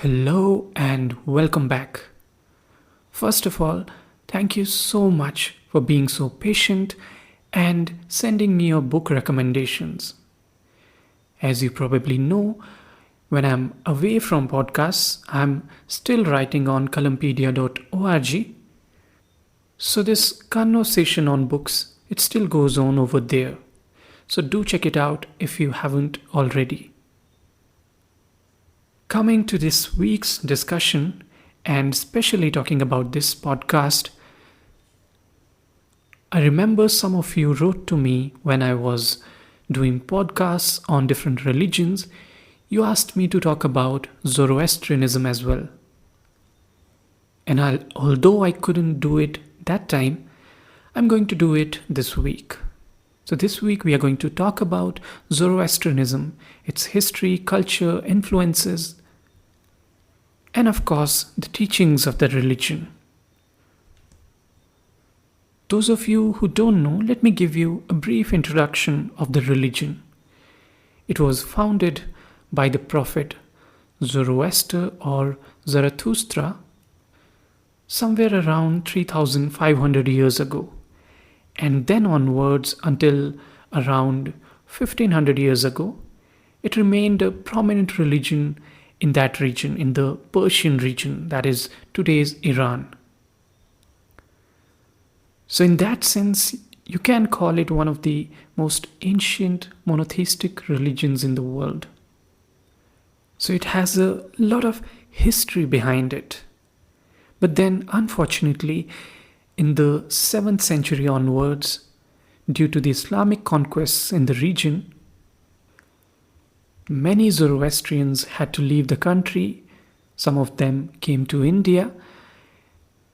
Hello and welcome back. First of all, thank you so much for being so patient and sending me your book recommendations. As you probably know, when I'm away from podcasts, I'm still writing on columpedia.org. So this conversation on books, it still goes on over there. So do check it out if you haven't already. Coming to this week's discussion, and especially talking about this podcast, I remember some of you wrote to me when I was doing podcasts on different religions. You asked me to talk about Zoroastrianism as well. And although I couldn't do it that time, I'm going to do it this week. So this week we are going to talk about Zoroastrianism, its history, culture, influences, and of course the teachings of the religion. Those of you who don't know, let me give you a brief introduction of the religion. It was founded by the prophet Zoroaster or Zarathustra somewhere around 3500 years ago, and then onwards until around 1500 years ago, it remained a prominent religion in that region, in the Persian region, that is today's Iran. So in that sense, you can call it one of the most ancient monotheistic religions in the world. So it has a lot of history behind it. But then, unfortunately, in the 7th century onwards, due to the Islamic conquests in the region, many Zoroastrians had to leave the country. Some of them came to India,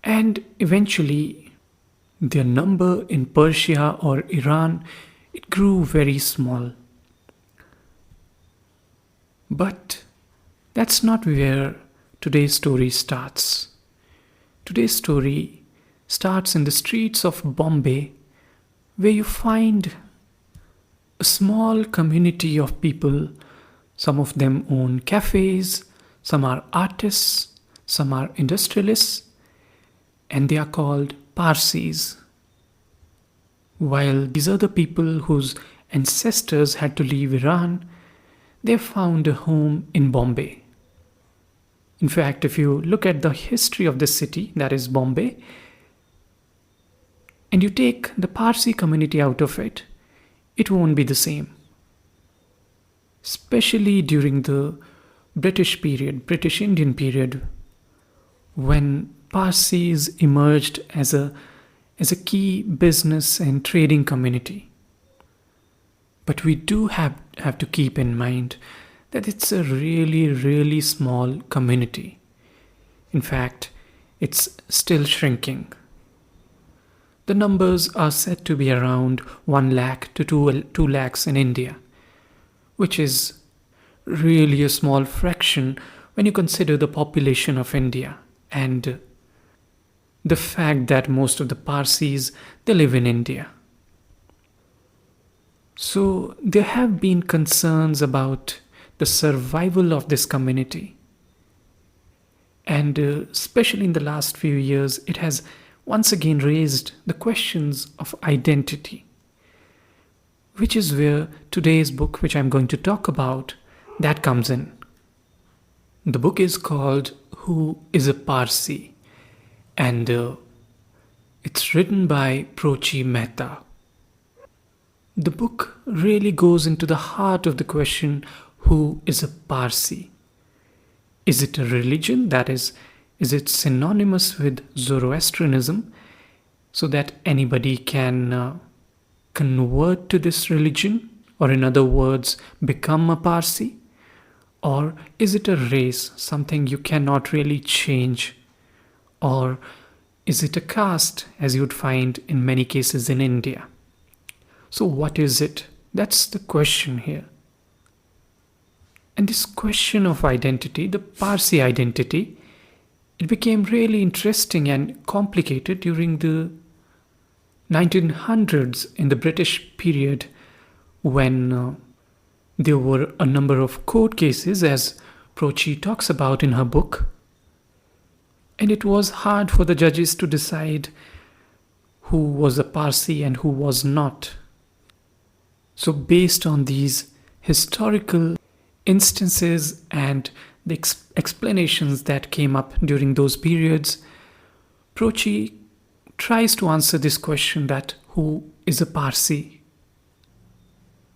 and eventually their number in Persia or Iran, it grew very small. But that's not where today's story starts. Today's story starts in the streets of Bombay, where you find a small community of people. Some of them own cafes, some are artists, some are industrialists, and they are called Parsis. While these other people whose ancestors had to leave Iran, they found a home in Bombay. In fact, if you look at the history of the city, that is Bombay, and you take the Parsi community out of it, it won't be the same. Especially during the British Indian period, when Parsis emerged as a key business and trading community. But we do have to keep in mind that it's a really, really small community. In fact, it's still shrinking. The numbers are said to be around 1 lakh to 2 lakhs in India, which is really a small fraction when you consider the population of India and the fact that most of the Parsis, they live in India. So there have been concerns about the survival of this community. And especially in the last few years, it has once again raised the questions of identity, which is where today's book, which I'm going to talk about, that comes in. The book is called Who is a Parsi? And it's written by Prochy Mehta. The book really goes into the heart of the question, who is a Parsi? Is it a religion? That is it synonymous with Zoroastrianism so that anybody can convert to this religion, or in other words, become a Parsi? Or is it a race, something you cannot really change? Or is it a caste, as you would find in many cases in India? So what is it? That's the question here. And this question of identity, the Parsi identity, it became really interesting and complicated during the 1900s in the British period, when there were a number of court cases, as Prochy talks about in her book. And it was hard for the judges to decide who was a Parsi and who was not. So, based on these historical instances and the explanations that came up during those periods, Prochy tries to answer this question that who is a Parsi?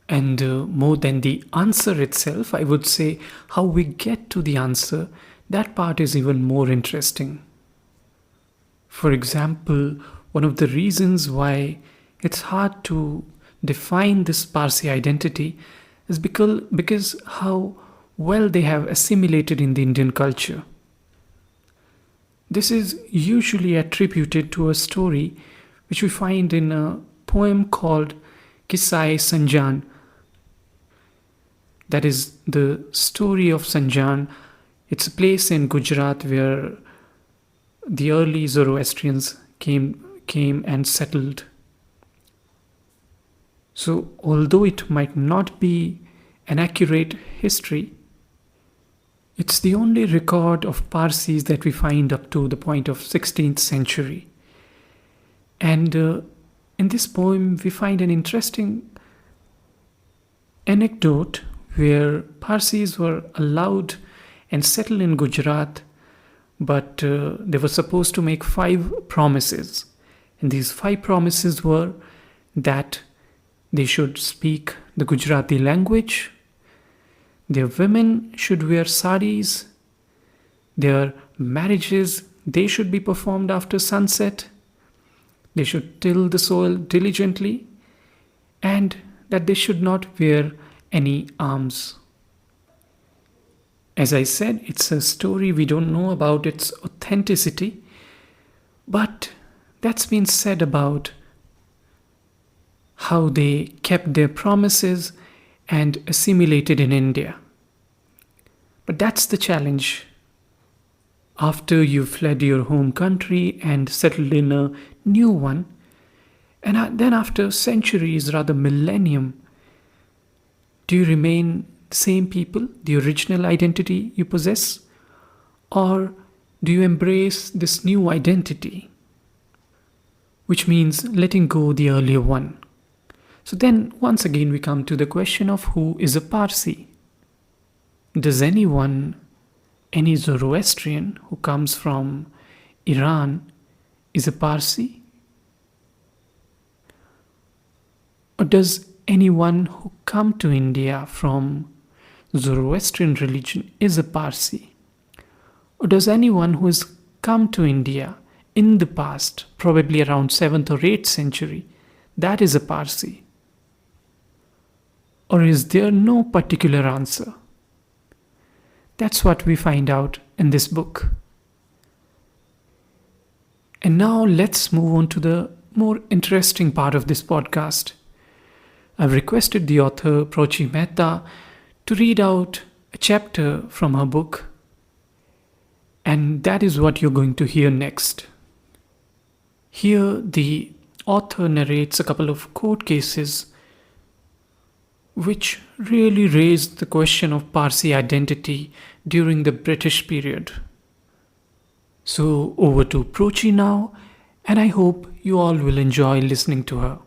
And more than the answer itself, I would say how we get to the answer, that part is even more interesting. For example, one of the reasons why it's hard to define this Parsi identity is because how well they have assimilated in the Indian culture. This is usually attributed to a story which we find in a poem called Kisai Sanjan. That is the story of Sanjan. It's a place in Gujarat where the early Zoroastrians came and settled. So, although it might not be an accurate history, it's the only record of Parsis that we find up to the point of 16th century. And in this poem, we find an interesting anecdote where Parsis were allowed and settled in Gujarat, but they were supposed to make 5 promises. And these 5 promises were that they should speak the Gujarati language, their women should wear saris, their marriages, they should be performed after sunset, they should till the soil diligently, and that they should not wear any arms. As I said, it's a story, we don't know about its authenticity, but that's been said about how they kept their promises and assimilated in India. But that's the challenge. After you've fled your home country and settled in a new one, and then after centuries, rather millennium, do you remain the same people, the original identity you possess? Or do you embrace this new identity, which means letting go the earlier one? So then, once again, we come to the question of who is a Parsi. Does any Zoroastrian who comes from Iran is a Parsi? Or does anyone who come to India from Zoroastrian religion is a Parsi? Or does anyone who has come to India in the past, probably around 7th or 8th century, that is a Parsi? Or is there no particular answer? That's what we find out in this book. And now let's move on to the more interesting part of this podcast. I've requested the author Prochy Mehta to read out a chapter from her book, and that is what you're going to hear next. Here, the author narrates a couple of court cases which really raised the question of Parsi identity during the British period. So over to Prochy now, and I hope you all will enjoy listening to her.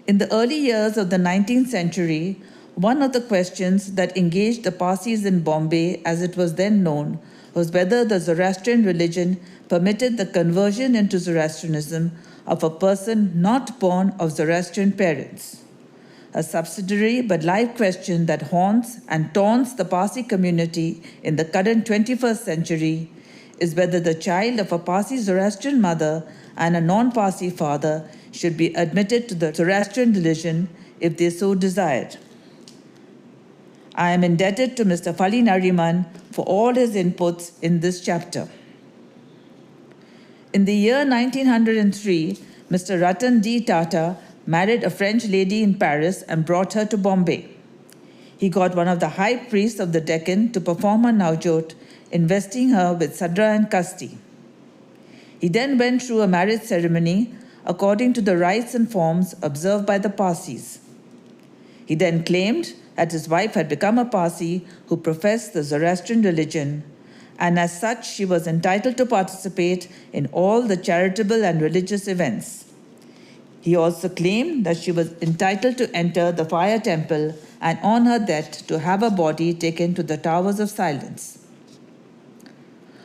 In the early years of the 19th century, one of the questions that engaged the Parsis in Bombay, as it was then known, was whether the Zoroastrian religion permitted the conversion into Zoroastrianism of a person not born of Zoroastrian parents. A subsidiary but live question that haunts and taunts the Parsi community in the current 21st century is whether the child of a Parsi Zoroastrian mother and a non-Parsi father should be admitted to the Zoroastrian religion if they so desired. I am indebted to Mr. Fali Nariman for all his inputs in this chapter. In the year 1903, Mr. Ratan D. Tata married a French lady in Paris and brought her to Bombay. He got one of the high priests of the Deccan to perform a Naujot, investing her with Sadra and Kasti. He then went through a marriage ceremony according to the rites and forms observed by the Parsis. He then claimed that his wife had become a Parsi who professed the Zoroastrian religion, and as such she was entitled to participate in all the charitable and religious events. He also claimed that she was entitled to enter the fire temple and on her death to have her body taken to the Towers of Silence.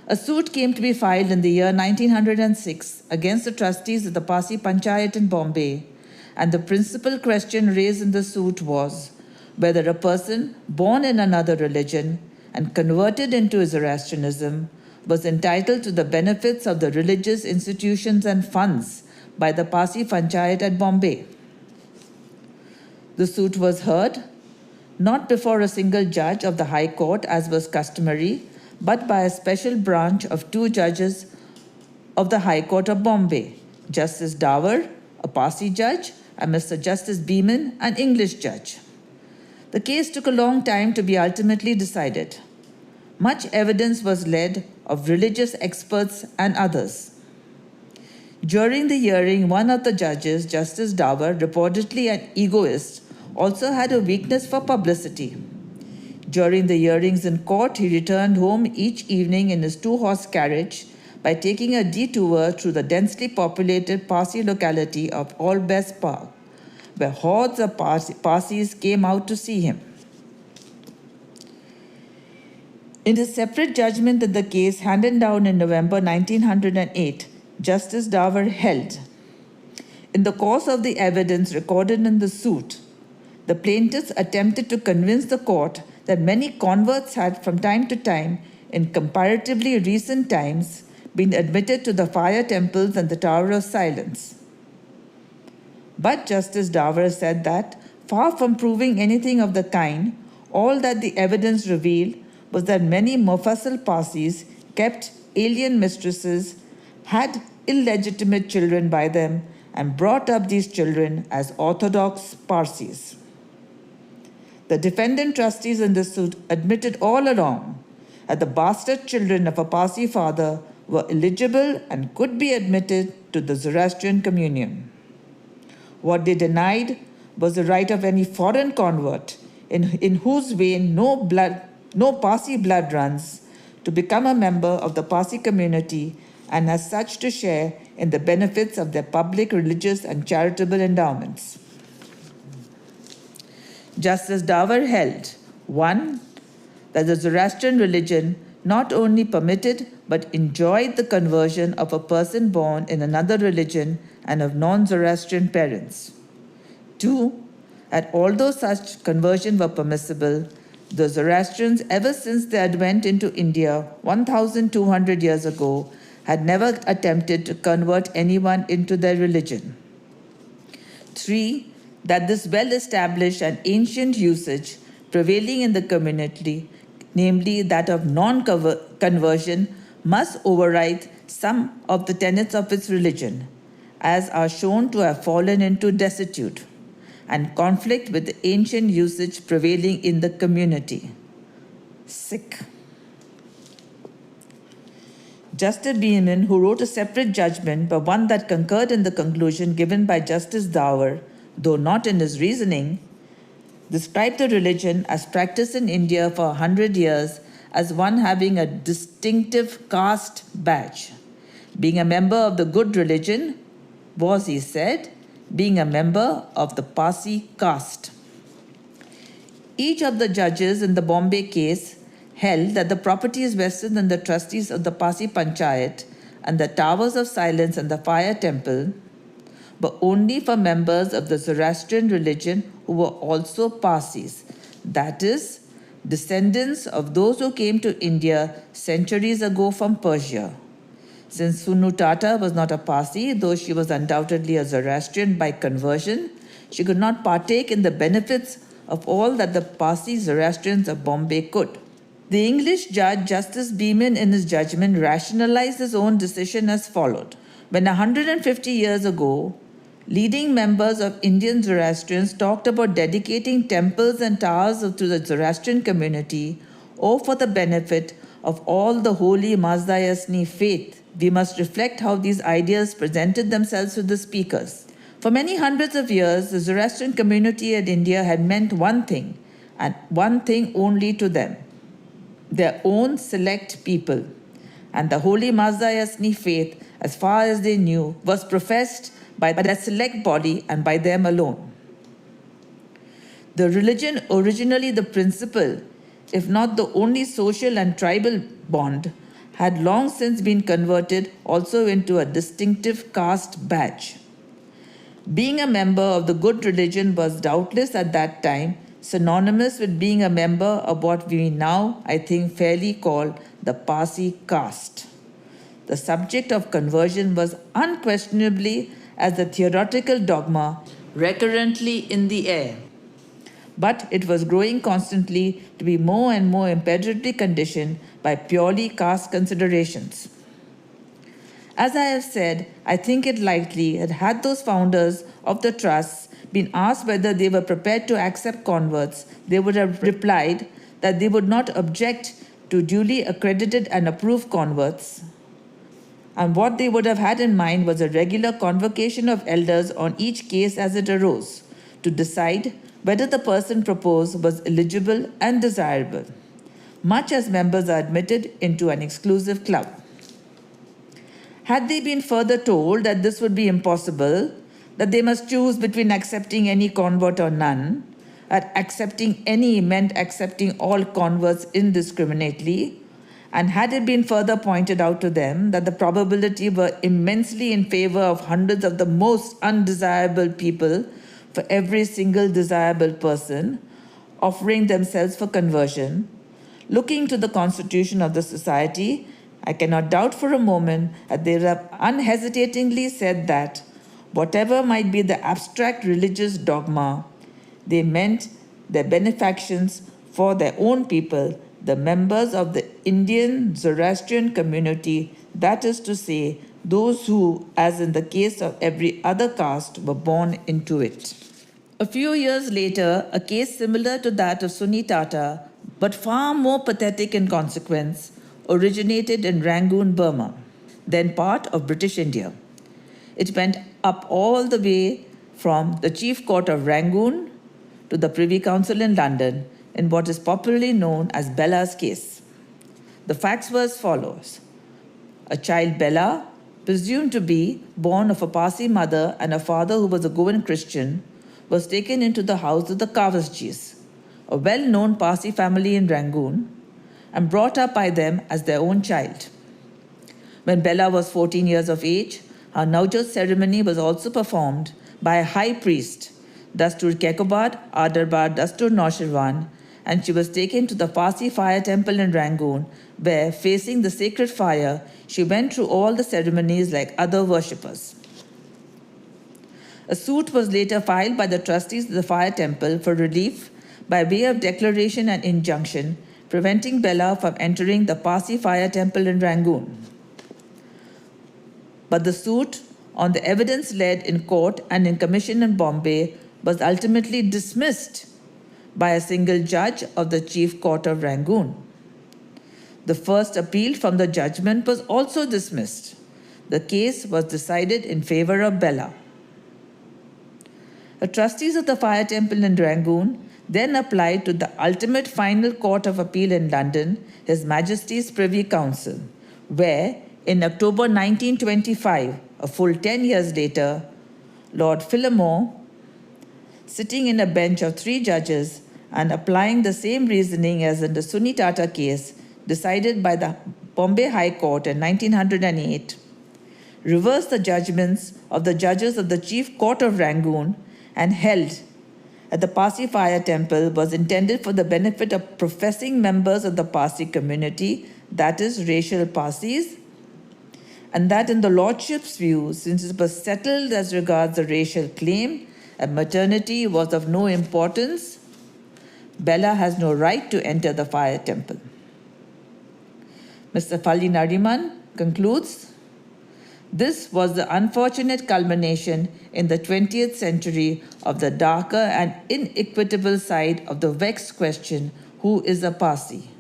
A suit came to be filed in the year 1906 against the trustees of the Parsi Panchayat in Bombay, and the principal question raised in the suit was whether a person born in another religion and converted into Zoroastrianism was entitled to the benefits of the religious institutions and funds by the Parsi Panchayat at Bombay. The suit was heard not before a single judge of the High Court as was customary, but by a special branch of 2 judges of the High Court of Bombay, Justice Dawar, a Parsi judge, and Mr. Justice Beeman, an English judge. The case took a long time to be ultimately decided. Much evidence was led of religious experts and others. During the hearing, one of the judges, Justice Dawar, reportedly an egoist, also had a weakness for publicity. During the hearings in court, he returned home each evening in his 2-horse carriage by taking a detour through the densely populated Parsi locality of All Best Park, where hordes of Parsis came out to see him. In a separate judgment in the case handed down in November 1908, Justice Dawar held, in the course of the evidence recorded in the suit, the plaintiffs attempted to convince the court that many converts had from time to time, in comparatively recent times, been admitted to the fire temples and the Tower of Silence. But Justice Dawar said that, far from proving anything of the kind, all that the evidence revealed was that many Mufassal Parsis kept alien mistresses, had illegitimate children by them, and brought up these children as orthodox Parsis. The defendant trustees in this suit admitted all along that the bastard children of a Parsi father were eligible and could be admitted to the Zoroastrian communion. What they denied was the right of any foreign convert in whose vein no Parsi blood runs to become a member of the Parsi community and as such to share in the benefits of their public, religious, and charitable endowments. Justice Dawar held, 1. That the Zoroastrian religion not only permitted but enjoyed the conversion of a person born in another religion and of non-Zoroastrian parents. 2. That although such conversion were permissible, the Zoroastrians, ever since their advent into India 1,200 years ago, had never attempted to convert anyone into their religion. 3. That this well-established and ancient usage prevailing in the community, namely that of non-conversion, must override some of the tenets of its religion, as are shown to have fallen into desuetude and conflict with the ancient usage prevailing in the community. Sick. Justice Beeman, who wrote a separate judgment, but one that concurred in the conclusion given by Justice Dawar, though not in his reasoning, described the religion as practiced in India for 100 years as one having a distinctive caste badge. Being a member of the good religion was, he said, being a member of the Parsi caste. Each of the judges in the Bombay case held that the properties vested in the trustees of the Parsi Panchayat and the Towers of Silence and the Fire Temple but only for members of the Zoroastrian religion who were also Parsis, that is, descendants of those who came to India centuries ago from Persia. Since Sunu Tata was not a Parsi, though she was undoubtedly a Zoroastrian by conversion, she could not partake in the benefits of all that the Parsi Zoroastrians of Bombay could. The English judge, Justice Beeman, in his judgment, rationalized his own decision as followed. When 150 years ago, leading members of Indian Zoroastrians talked about dedicating temples and towers to the Zoroastrian community or for the benefit of all the holy Mazdayasni faith, we must reflect how these ideas presented themselves to the speakers. For many hundreds of years, the Zoroastrian community in India had meant one thing, and one thing only to them: their own select people. And the holy Mazda-Yasni faith, as far as they knew, was professed by that select body and by them alone. The religion, originally the principal, if not the only social and tribal bond, had long since been converted also into a distinctive caste badge. Being a member of the good religion was doubtless at that time synonymous with being a member of what we now, I think, fairly call the Parsi caste. The subject of conversion was unquestionably, as a theoretical dogma, recurrently in the air. But it was growing constantly to be more and more imperatively conditioned by purely caste considerations. As I have said, I think it likely that had those founders of the trusts been asked whether they were prepared to accept converts, they would have replied that they would not object to duly accredited and approved converts. And what they would have had in mind was a regular convocation of elders on each case as it arose, to decide whether the person proposed was eligible and desirable, much as members are admitted into an exclusive club. Had they been further told that this would be impossible, that they must choose between accepting any convert or none, that accepting any meant accepting all converts indiscriminately, and had it been further pointed out to them that the probability were immensely in favor of hundreds of the most undesirable people for every single desirable person offering themselves for conversion, looking to the constitution of the society, I cannot doubt for a moment that they have unhesitatingly said that, whatever might be the abstract religious dogma, they meant their benefactions for their own people, the members of the Indian Zoroastrian community, that is to say, those who, as in the case of every other caste, were born into it. A few years later, a case similar to that of Sunni Tata, but far more pathetic in consequence, originated in Rangoon, Burma, then part of British India. It went up all the way from the Chief Court of Rangoon to the Privy Council in London in what is popularly known as Bella's case. The facts were as follows. A child, Bella, presumed to be born of a Parsi mother and a father who was a Goan Christian, was taken into the house of the Kawasjis, a well-known Parsi family in Rangoon, and brought up by them as their own child. When Bella was 14 years of age, her Naujat ceremony was also performed by a high priest, Dastur Kekobad, Adarbar Dastur Noshirwan, and she was taken to the Parsi fire temple in Rangoon, where, facing the sacred fire, she went through all the ceremonies like other worshippers. A suit was later filed by the trustees of the fire temple for relief by way of declaration and injunction, preventing Bella from entering the Parsi fire temple in Rangoon. But the suit, on the evidence led in court and in commission in Bombay, was ultimately dismissed by a single judge of the Chief Court of Rangoon. The first appeal from the judgment was also dismissed. The case was decided in favor of Bella. The trustees of the fire temple in Rangoon then applied to the ultimate final court of appeal in London, His Majesty's Privy Council, where, in October 1925, a full 10 years later, Lord Phillimore, sitting in a bench of 3 judges and applying the same reasoning as in the Sunni Tata case decided by the Bombay High Court in 1908, reversed the judgments of the judges of the Chief Court of Rangoon and held that the Parsi fire temple was intended for the benefit of professing members of the Parsi community, that is, racial Parsis, and that in the Lordship's view, since it was settled as regards the racial claim and maternity was of no importance, Bella has no right to enter the fire temple. Mr. Falli Nariman concludes, this was the unfortunate culmination in the 20th century of the darker and inequitable side of the vexed question, who is a Parsi?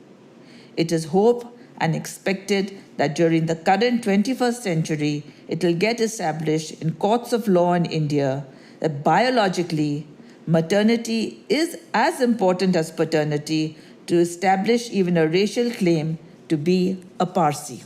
It is hoped and expected that during the current 21st century, it will get established in courts of law in India that biologically, maternity is as important as paternity to establish even a racial claim to be a Parsi.